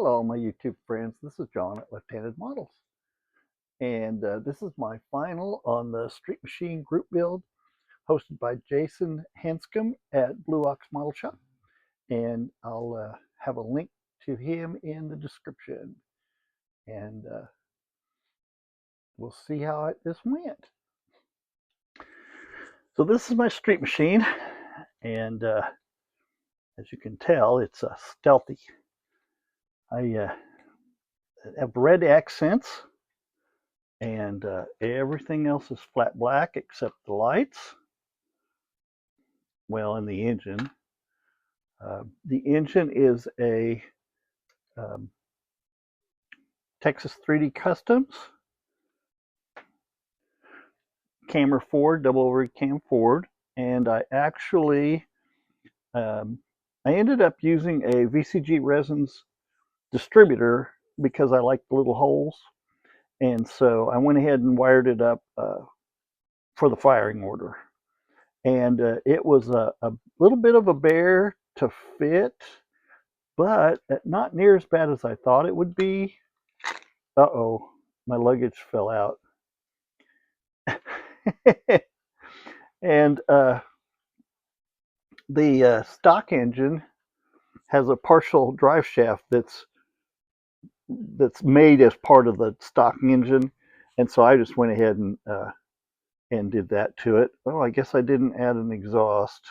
Hello, my YouTube friends. This is John at Left-Handed Models, and this is my final on the Street Machine group build, hosted by Jason Hanscom at Blue Ox Model Shop, and I'll have a link to him in the description, and we'll see how this went. So this is my Street Machine, and as you can tell, it's stealthy. I have red accents, and everything else is flat black except the lights. Well, in the engine. The engine is a um, Texas 3D Customs Cammer Ford, double overhead cam Ford, and I actually I ended up using a VCG Resins distributor because I like the little holes, and so I went ahead and wired it up for the firing order. And it was a little bit of a bear to fit, but not near as bad as I thought it would be. Uh-oh, my luggage fell out. And the stock engine has a partial drive shaft that's made as part of the stock engine, and so I just went ahead and did that to it. Oh, I guess I didn't add an exhaust.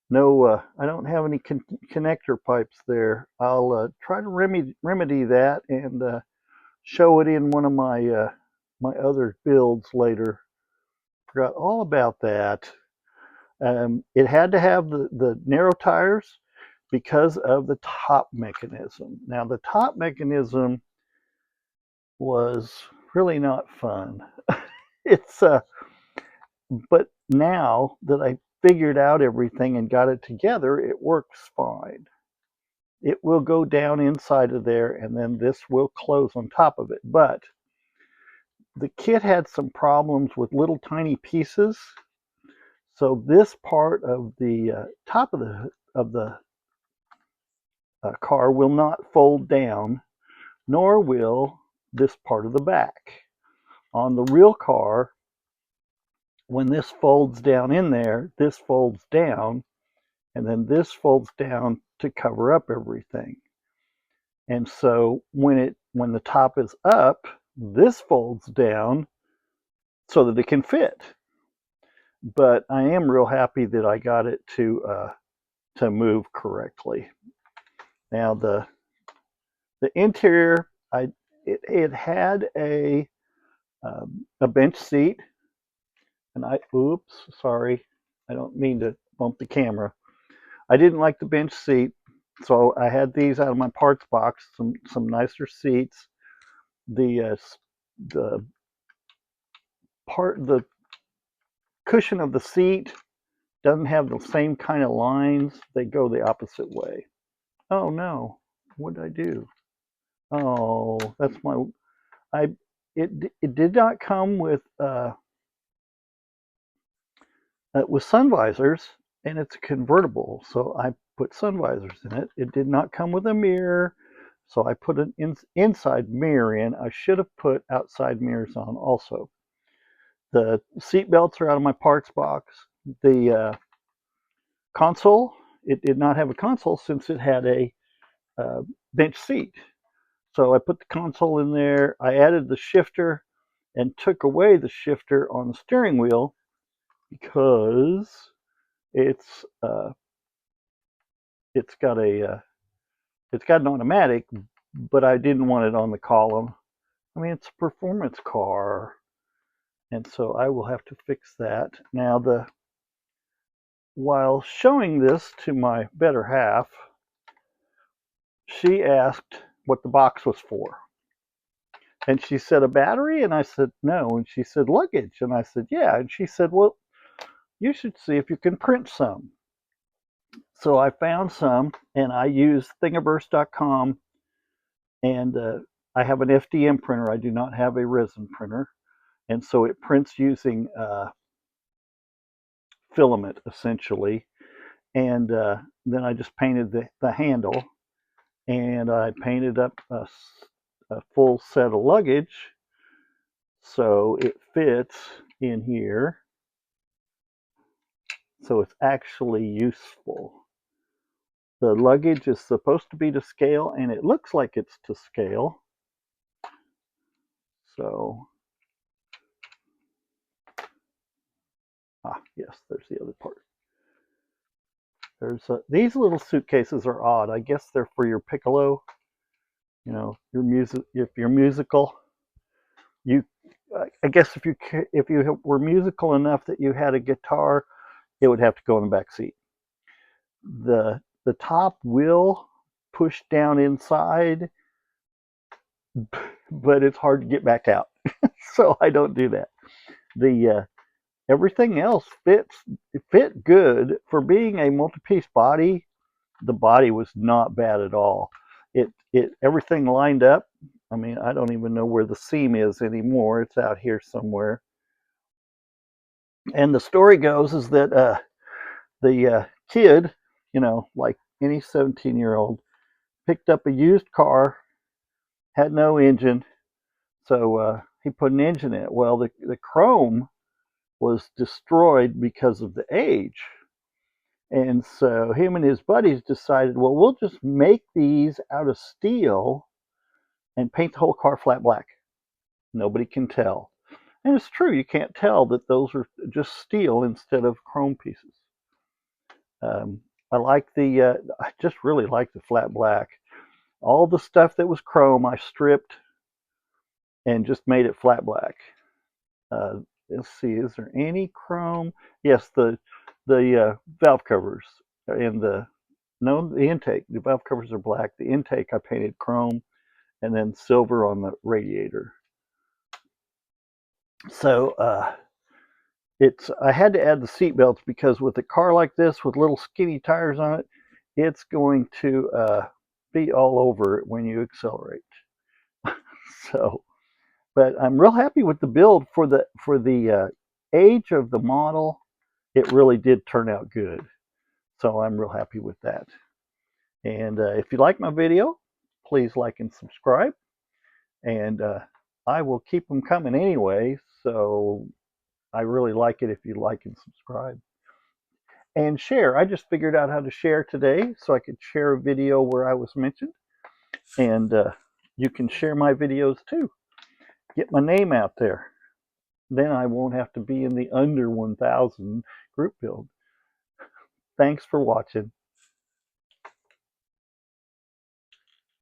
No, I don't have any connector pipes there. I'll try to remedy that and show it in one of my my other builds later. Forgot all about that. It had to have the narrow tires because of the top mechanism. Now, the top mechanism was really not fun. It's but now that I figured out everything and got it together, it works fine. It will go down inside of there, and then this will close on top of it. But the kit had some problems with little tiny pieces. So this part of the top of the car will not fold down, nor will this part of the back. On the real car, when this folds down in there, this folds down, and then this folds down to cover up everything. And so when the top is up, this folds down so that it can fit. But I am real happy that I got it to move correctly. Now the interior, it had a bench seat, and oops, sorry, I don't mean to bump the camera. I didn't like the bench seat, so I had these out of my parts box, some nicer seats. The cushion of the seat doesn't have the same kind of lines. They go the opposite way. Oh no, what did I do? Oh, that's my. It did not come with sun visors, and it's convertible, so I put sun visors in it. It did not come with a mirror, so I put an inside mirror in. I should have put outside mirrors on also. The seat belts are out of my parts box. The console, it did not have a console since it had a bench seat. So I put the console in there. I added the shifter and took away the shifter on the steering wheel because it's got an automatic, but I didn't want it on the column. I mean, it's a performance car, and so I will have to fix that. Now, while showing this to my better half, she asked what the box was for. And she said, a battery? And I said, no. And she said, luggage. And I said, yeah. And she said, well, you should see if you can print some. So I found some, and I used thingiverse.com, and I have an FDM printer. I do not have a resin printer. And so it prints using filament, essentially. And then I just painted the handle. and I painted up a full set of luggage so it fits in here, so it's actually useful. The luggage is supposed to be to scale, and it looks like it's to scale. So, yes, there's the other part. There's these little suitcases are odd. I guess they're for your piccolo. You know, your music. If you're musical, you. I guess if you were musical enough that you had a guitar, it would have to go in the back seat. The top will push down inside, but it's hard to get back out. So I don't do that. The everything else fit good for being a multi-piece body. The body was not bad at all. It everything lined up. I mean, I don't even know where the seam is anymore. It's out here somewhere. And the story goes is that the kid, you know, like any 17-year-old, picked up a used car, had no engine, so he put an engine in it. Well, the chrome was destroyed because of the age. And so him and his buddies decided, well, we'll just make these out of steel and paint the whole car flat black. Nobody can tell. And it's true, you can't tell that those are just steel instead of chrome pieces. I just really like the flat black. All the stuff that was chrome, I stripped and just made it flat black. Let's see, is there any chrome? Yes, the valve covers and the intake. The valve covers are black. The intake I painted chrome, and then silver on the radiator. So I had to add the seat belts because with a car like this with little skinny tires on it, it's going to be all over it when you accelerate. So, but I'm real happy with the build for the age of the model. It really did turn out good. So I'm real happy with that. And if you like my video, please like and subscribe. And I will keep them coming anyway. So I really like it if you like and subscribe. And share. I just figured out how to share today so I could share a video where I was mentioned. And you can share my videos too. Get my name out there. Then I won't have to be in the under 1,000 group build. Thanks for watching.